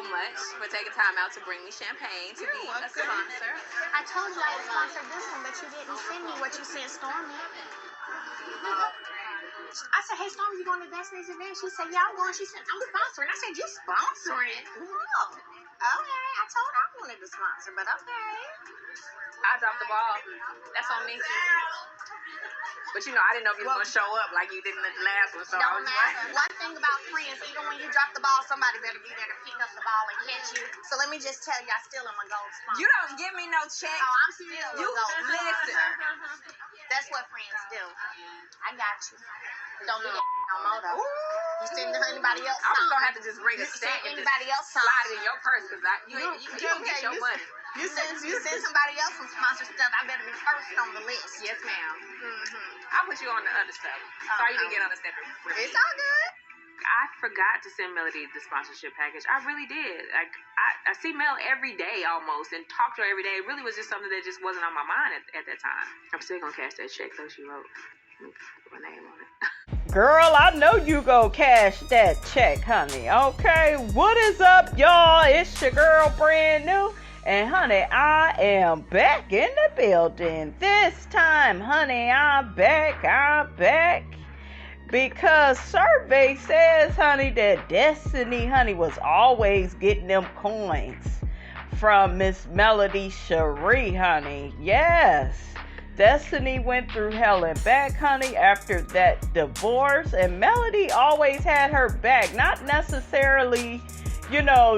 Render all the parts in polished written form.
much for taking time out to bring me champagne to be a sponsor. I told you I would sponsor this one, but you didn't send me what you sent Stormy. I said, hey, Stormy, you going to Destiny's event? She said, yeah, I'm going. She said, I'm sponsoring. I said, you sponsoring? No. Okay, I told her I wanted to sponsor, but okay. I dropped the ball. That's on me. But you know, I didn't know if you were going to show up like you did in the last one. So I was like, one thing about friends, even when you drop the ball, somebody better be there to pick up the ball and catch you. So let me just tell you, I still am a gold sponsor. You don't give me no check. Oh, I'm still a gold listen. That's what friends do. I got you. Don't do that no more, though. You send anybody else I'm something. going to have to just bring a stack and anybody else slide something. it in your purse because you don't get your money. You send somebody else some sponsor stuff, I better be first on the list. Yes, ma'am. I'll put you on the other stuff. Sorry you didn't get on the step. It's all good. I forgot to send Melody the sponsorship package. I really did. Like I see Mel every day almost and talk to her every day. It really was just something that just wasn't on my mind at that time. I'm still gonna cash that check though she wrote. Put my name on it. Girl, I know you go cash that check, honey. Okay, what is up, y'all? It's your girl, Brand New. And honey, I am back in the building. This time, honey, I'm back. Because survey says, honey, that Destiny, honey, was always getting them coins from Miss Melody Cherie, honey. Yes. Destiny went through hell and back, honey, after that divorce. And Melody always had her back. Not necessarily,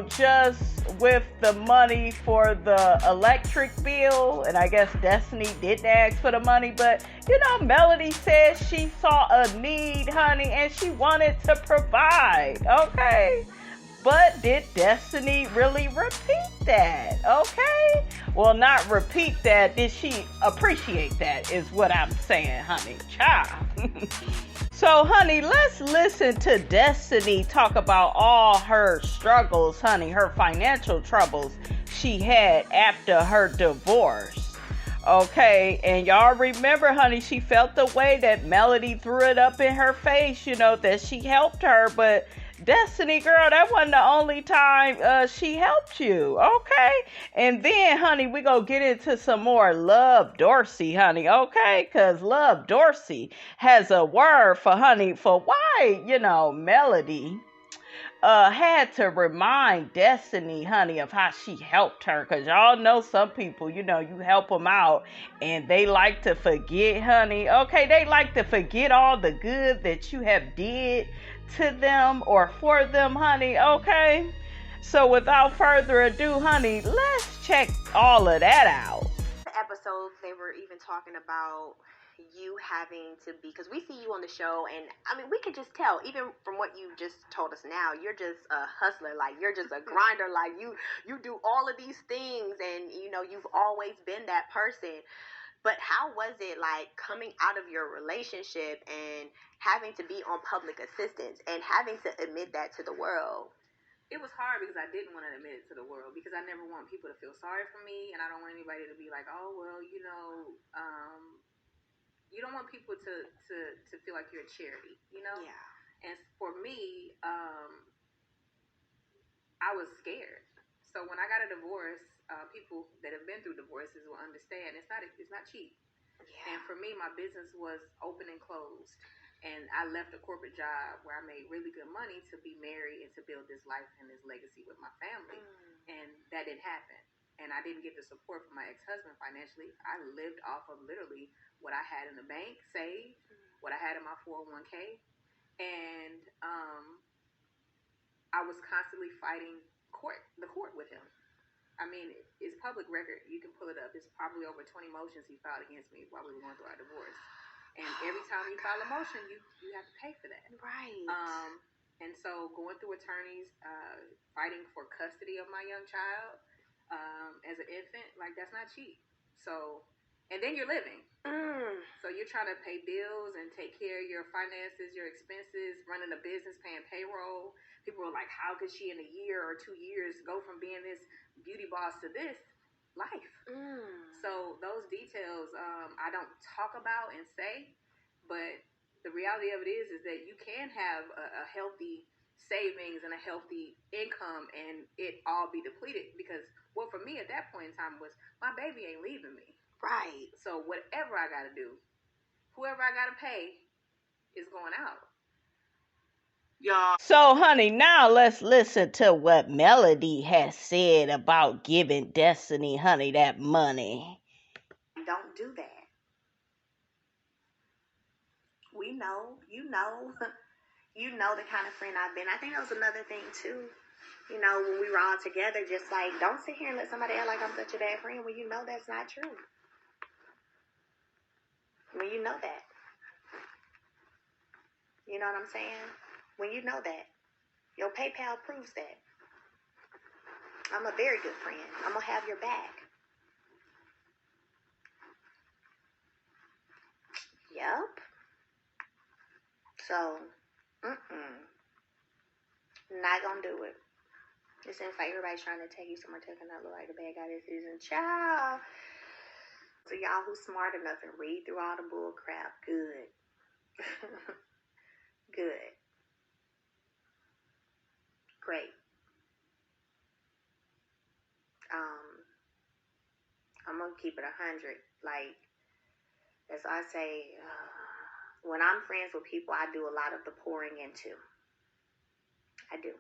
just with the money for the electric bill, and I guess Destiny didn't ask for the money, but Melody said she saw a need, honey, and she wanted to provide, okay? But did Destiny really repeat that, okay? Well, not repeat that, did she appreciate that is what I'm saying, honey, child. So, honey, let's listen to Destiny talk about all her struggles, honey, her financial troubles she had after her divorce. Okay, and y'all remember, honey, she felt the way that Melody threw it up in her face, that she helped her, but Destiny, girl, that wasn't the only time she helped you, okay? And then, honey, we gonna get into some more Love Dorsey, honey, okay? Because Love Dorsey has a word for why, Melody had to remind Destiny, honey, of how she helped her. Because y'all know some people, you help them out and they like to forget, honey. Okay, they like to forget all the good that you have did to them or for them, honey, okay? So without further ado, honey, let's check all of that out. The episodes, they were even talking about you having to be, because we see you on the show, and I mean, we could just tell, even from what you just told us now, you're just a hustler, like you're just a grinder, like you do all of these things, and you've always been that person. But how was it like coming out of your relationship and having to be on public assistance and having to admit that to the world? It was hard because I didn't want to admit it to the world, because I never want people to feel sorry for me, and I don't want anybody to be like, oh, well, you don't want people to feel like you're a charity, Yeah. And for me, I was scared. So when I got a divorce, people that have been through divorces will understand it's not cheap. Yeah. And for me, my business was open and closed. And I left a corporate job where I made really good money to be married and to build this life and this legacy with my family. And that didn't happen. And I didn't get the support from my ex-husband financially. I lived off of literally what I had in the bank saved, what I had in my 401k. And I was constantly fighting the court with him. I mean, it's public record. You can pull it up. It's probably over 20 motions he filed against me while we were going through our divorce. And every time you file a motion, you have to pay for that. Right. And so going through attorneys, fighting for custody of my young child as an infant, like that's not cheap. So, and then you're living. So you're trying to pay bills and take care of your finances, your expenses, running a business, paying payroll. People are like, how could she in a year or 2 years go from being this beauty boss to this life? So those details I don't talk about and say, but the reality of it is that you can have a healthy savings and a healthy income and it all be depleted. Because well, for me at that point in time was my baby ain't leaving me. Right. So whatever I gotta do, whoever I gotta pay is going out. Y'all. So, honey, now let's listen to what Melody has said about giving Destiny, honey, that money. Don't do that. We know, you know the kind of friend I've been. I think that was another thing too. You know, when we were all together, just like, don't sit here and let somebody act like I'm such a bad friend when you know that's not true. When you know that. You know what I'm saying? When you know that. Your PayPal proves that. I'm a very good friend. I'm going to have your back. Yup. So, not going to do it. It seems like everybody's trying to take you somewhere, taking that look like a bad guy this season. Ciao. So y'all who's smart enough and read through all the bull crap, good. Good. Great. I'm going to keep it 100. Like, as I say, when I'm friends with people, I do a lot of the pouring into. I do.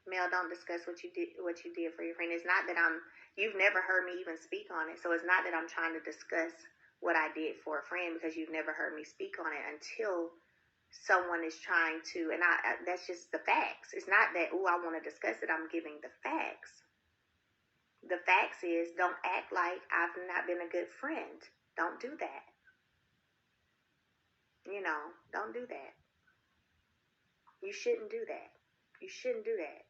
Mel, don't discuss what you did for your friend. It's not that you've never heard me even speak on it. So it's not that I'm trying to discuss what I did for a friend because you've never heard me speak on it until someone is trying to, and that's just the facts. It's not that, I want to discuss it. I'm giving the facts. The facts is, don't act like I've not been a good friend. Don't do that. You know, don't do that. You shouldn't do that. You shouldn't do that.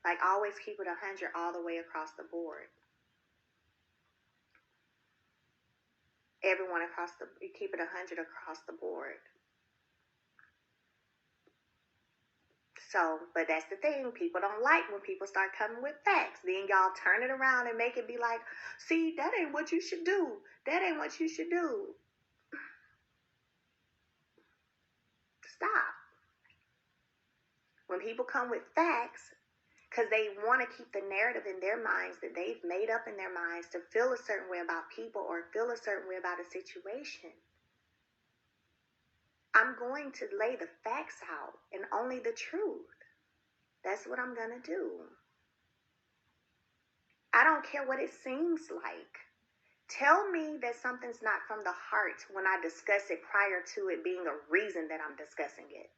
Like, always keep it 100 all the way across the board. You keep it 100 across the board. So, but that's the thing. People don't like when people start coming with facts. Then y'all turn it around and make it be like, see, that ain't what you should do. That ain't what you should do. Stop. When people come with facts, because they want to keep the narrative in their minds that they've made up in their minds to feel a certain way about people or feel a certain way about a situation. I'm going to lay the facts out and only the truth. That's what I'm going to do. I don't care what it seems like. Tell me that something's not from the heart when I discuss it prior to it being a reason that I'm discussing it.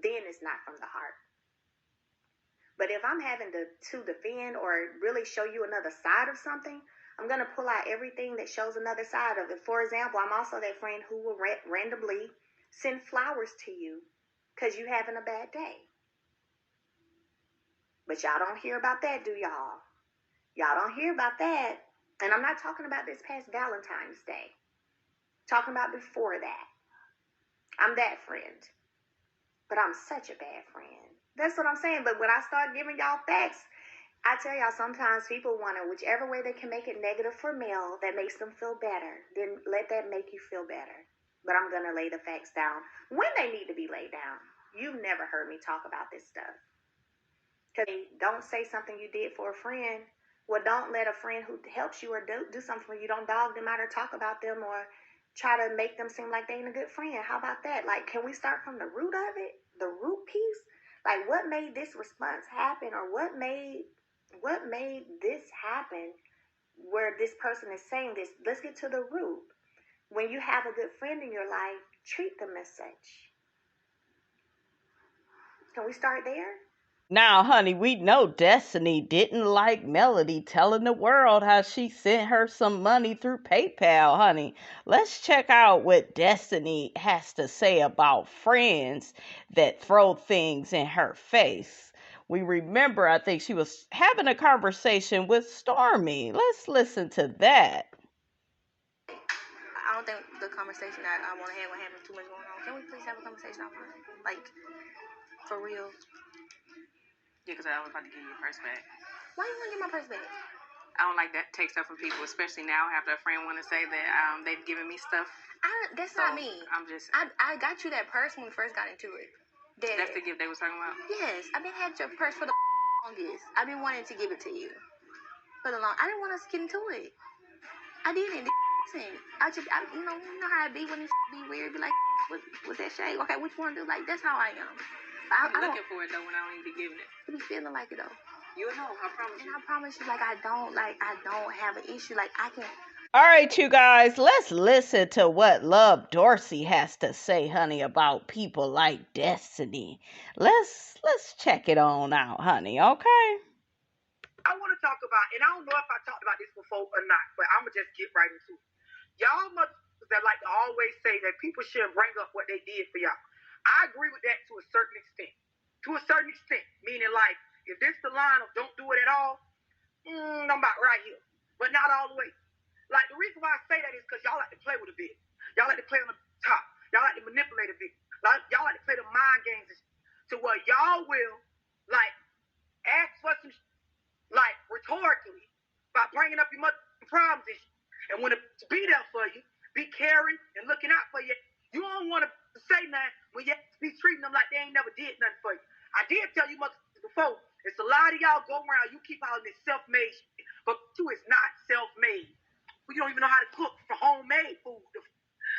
Then it's not from the heart. But if I'm having to defend or really show you another side of something, I'm going to pull out everything that shows another side of it. For example, I'm also that friend who will randomly send flowers to you because you're having a bad day. But y'all don't hear about that, do y'all? Y'all don't hear about that. And I'm not talking about this past Valentine's Day. Talking about before that. I'm that friend. But I'm such a bad friend. That's what I'm saying. But when I start giving y'all facts, I tell y'all sometimes people want to, whichever way they can make it negative for Mel, that makes them feel better. Then let that make you feel better. But I'm going to lay the facts down when they need to be laid down. You've never heard me talk about this stuff. Because don't say something you did for a friend. Well, don't let a friend who helps you or do something for you, don't dog them out or talk about them or try to make them seem like they ain't a good friend. How about that? Like, can we start from the root of it? The root piece? Like, what made this response happen, or what made this happen where this person is saying this? Let's get to the root. When you have a good friend in your life, treat them as such. Can we start there? Now, honey, we know Destiny didn't like Melody telling the world how she sent her some money through PayPal, honey. Let's check out what Destiny has to say about friends that throw things in her face. We remember, I think she was having a conversation with Stormy. Let's listen to that. I don't think the conversation that I want to have will have too much going on. Can we please have a conversation offline? Like, for real? Yeah, because I was about to give you your purse back. Why you want to get my purse back? I don't like that take stuff from people, especially now after a friend want to say that they've given me stuff. That's So, not me. I got you that purse when we first got into it. That's the gift they was talking about? Yes. I've been had your purse for the longest. I've been wanting to give it to you for the long. I didn't want us to get into it. I didn't. You know how it be when it be weird. Be like, what's that shade? Okay, what you want to do? Like, that's how I am. I'm looking for it though when I don't even be giving it. I be feeling like it though. You'll know. I promise you. And I promise you, like, I don't have an issue. Like, I can. All right, you guys, let's listen to what Love Dorsey has to say, honey, about people like Destiny. Let's check it on out, honey, okay? I want to talk about, and I don't know if I talked about this before or not, but I'm going to just get right into it. Y'all motherfuckers that like to always say that people shouldn't bring up what they did for y'all. I agree with that to a certain extent. To a certain extent, meaning like, if this the line of don't do it at all, I'm about right here. But not all the way. Like, the reason why I say that is because y'all like to play with a bit. Y'all like to play on the top. Y'all like to manipulate a bit. Y'all like to play the mind games to where y'all will, like, ask for some, like, rhetorically, by bringing up your problems and shit. And when to be there for you, be caring and looking out for you. You don't want to say nothing when you be treating them like they ain't never did nothing for you. I did tell you motherfuckers before, it's a lot of y'all go around, you keep out this self-made shit, but you is not self-made. You don't even know how to cook for homemade food.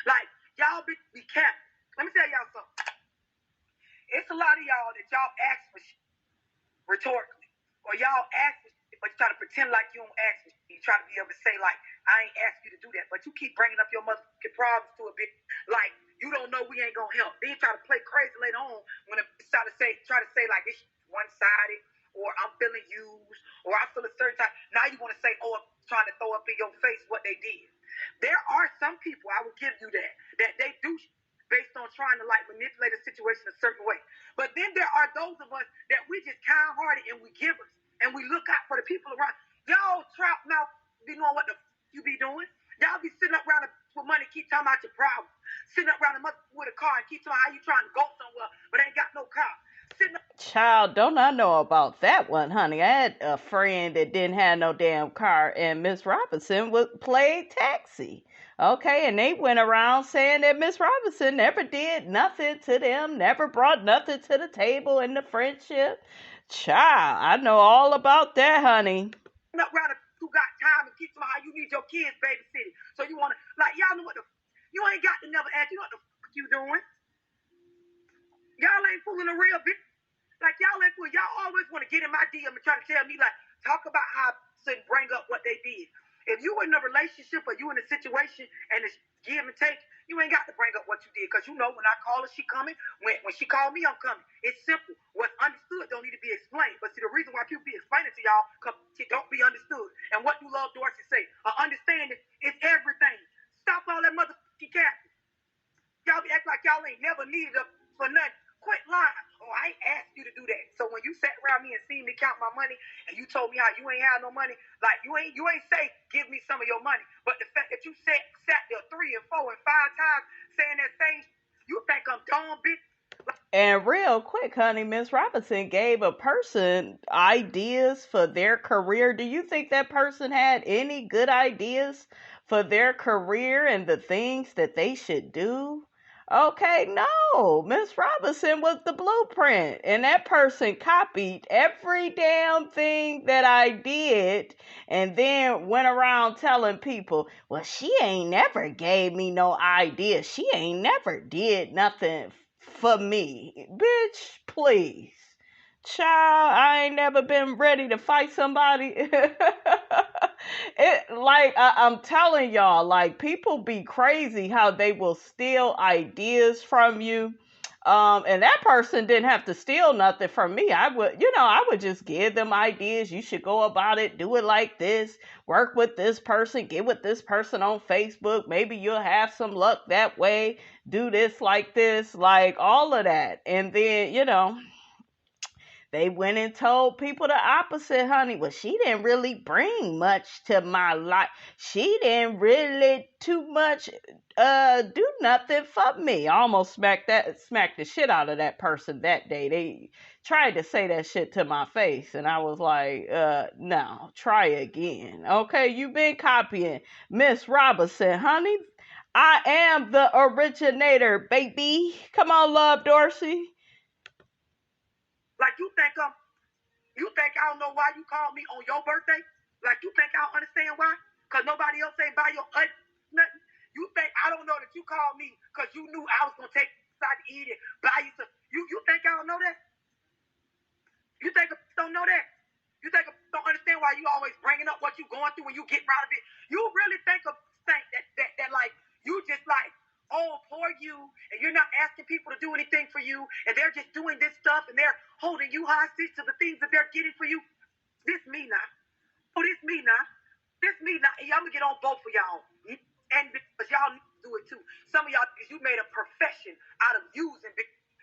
Like, y'all be careful. Let me tell y'all something. It's a lot of y'all that y'all ask for shit rhetorically. Or y'all ask for shit, but you try to pretend like you don't ask for shit. You try to be able to say, like, I ain't asked you to do that. But you keep bringing up your motherfucking problems to a bit. Like, you don't know we ain't gonna help. Then you try to play crazy later on when it try to say like this one-sided, or I'm feeling used, or I feel a certain type. Now you want to say, oh, I'm trying to throw up in your face what they did. There are some people, I will give you that they do based on trying to like manipulate a situation a certain way. But then there are those of us that we just kind-hearted and we givers and we look out for the people around. Y'all trap mouth be knowing what the you be doing. Y'all be sitting up around for money, keep talking about your problems. Sitting up around with a car and keep talking how you trying to go somewhere, but ain't got no car. Child, don't I know about that one, honey? I had a friend that didn't have no damn car, and Miss Robinson played taxi. Okay, and they went around saying that Miss Robinson never did nothing to them, never brought nothing to the table in the friendship. Child, I know all about that, honey. Up around who got time and keep talking how you need your kids babysitting. So you want to, like, y'all know what you ain't got to never ask you what the fuck you doing. Y'all ain't fooling a real bitch. Like, y'all ain't fooling. Y'all always want to get in my DM and try to tell me, like, talk about how to bring up what they did. If you in a relationship or you in a situation and it's give and take, you ain't got to bring up what you did. Because you know when I call her, she coming. When she called me, I'm coming. It's simple. What's understood don't need to be explained. But see, the reason why people be explaining to y'all, because it don't be understood. And what do Love Dorsey say? Understanding is everything. Stop all that motherfucking capping. Y'all be acting like y'all ain't never needed her for nothing. Quit lying. Oh, I ain't asked you to do that. So when you sat around me and seen me count my money and you told me how you ain't have no money, like you ain't say give me some of your money. But the fact that you sat there 3 and 4 and 5 times saying that thing, you think I'm dumb, bitch. And real quick, honey, Miss Robinson gave a person ideas for their career. Do you think that person had any good ideas for their career and the things that they should do? Okay, no. Miss Robinson was the blueprint, and that person copied every damn thing that I did and then went around telling people, well, she ain't never gave me no ideas. She ain't never did nothing for me. Bitch, please. Child, I ain't never been ready to fight somebody. I'm telling y'all, like, people be crazy how they will steal ideas from you. And that person didn't have to steal nothing from me. I would just give them ideas. You should go about it. Do it like this. Work with this person. Get with this person on Facebook. Maybe you'll have some luck that way. Do this like this, like all of that. And then, they went and told people the opposite, honey. Well, she didn't really bring much to my life. She didn't really too much do nothing for me. I almost smacked the shit out of that person that day. They tried to say that shit to my face, and I was like, no, try again. Okay, you've been copying Miss Robinson, honey. I am the originator, baby. Come on, Love Dorsey. Like, you think I don't know why you called me on your birthday? Like, you think I don't understand why? Because nobody else ain't buy your nothing? You think I don't know that you called me because you knew I was going to take you outside to eat it, buy you some. You think I don't know that? You think I don't know that? You think I don't understand why you always bringing up what you going through when you get out of it? You really think that like, you just like, oh, poor you, and you're not asking people to do anything for you, and they're just doing this stuff, and they're holding you hostage to the things that they're getting for you. This me now. Oh, this me now. This me now. I'm going to get on both of y'all. And because y'all need to do it too. Some of y'all, you made a profession out of using.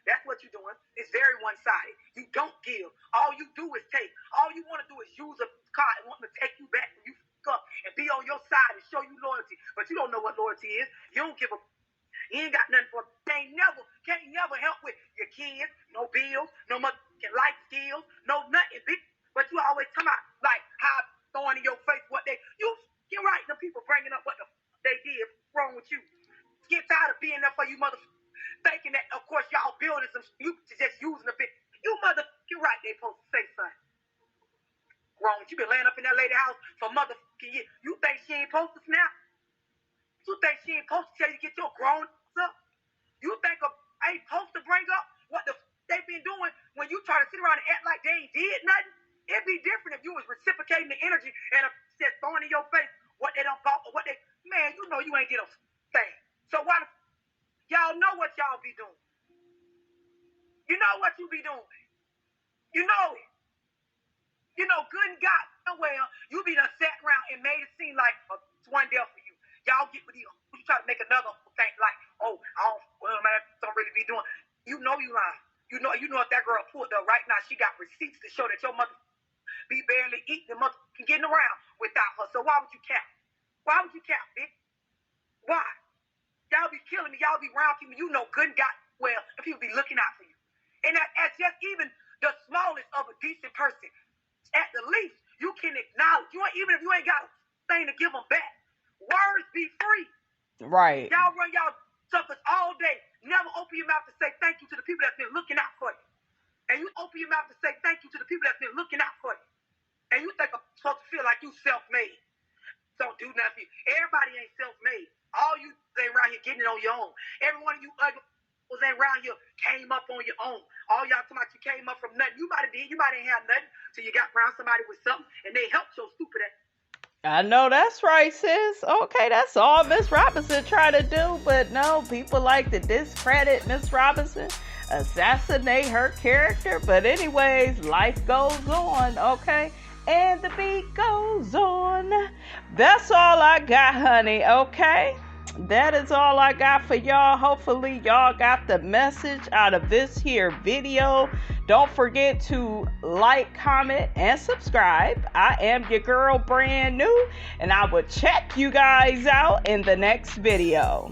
That's what you're doing. It's very one-sided. You don't give. All you do is take. All you want to do is use a card and want to take you back when you fuck up and be on your side and show you loyalty. But you don't know what loyalty is. You don't give a. You ain't got nothing for. Can't never help with your kids. No bills. No life skills. No nothing. But you always come out like how throwing in your face what they. You're right. The people bringing up what the they did. What's wrong with you? Get tired of being there for you motherfuckers. Thinking that, of course, y'all building some, you just using a bit. You you're right, they supposed to say something. Wrong. You been laying up in that lady house for motherfucking years. You think she ain't supposed to snap? You think she ain't supposed to tell you to get your grown up? You think I ain't supposed to bring up what they been doing when you try to sit around and act like they ain't did nothing? It'd be different if you was reciprocating the energy and just throwing in your face what they done bought or what they, man, you know you ain't get a thing. So why the y'all know what y'all be doing. You know what you be doing. You know it. You know, good and God, well, you be done sat around and made it seem like it's one there for you. Y'all get with you try to make another thing like, oh, man, don't really be doing. You know you lying. You know if that girl pulled up right now, she got receipts to show that your mother be barely eating and mother getting around without her. So why would you cap? Why would you cap, bitch? Why? Y'all be killing me. Y'all be round me. You know good and God well, and people be looking out for you. And as just even the smallest of a decent person, at the least, you can acknowledge. Even if you ain't got a thing to give them back. Words be free. Right. Y'all run y'all suckers all day. Never open your mouth to say thank you to the people that's been looking out for you. And you open your mouth to say thank you to the people that's been looking out for you. And you think I'm supposed to feel like you self-made. Don't do nothing. Everybody ain't self-made. All you ain't around here getting it on your own. Every one of you ugly ain't around here came up on your own. All y'all talking about you came up from nothing. You might have did. You might ain't have nothing till you got around somebody with something and they helped your stupid ass. I know that's right, sis. Okay, that's all Miss Robinson tried to do, but no, people like to discredit Miss Robinson, assassinate her character. But anyways, life goes on, okay? And the beat goes on. That's all I got, honey, okay? That is all I got for y'all. Hopefully y'all got the message out of this here video. Don't forget to like, comment, and subscribe. I am your girl, brand new, and I will check you guys out in the next video.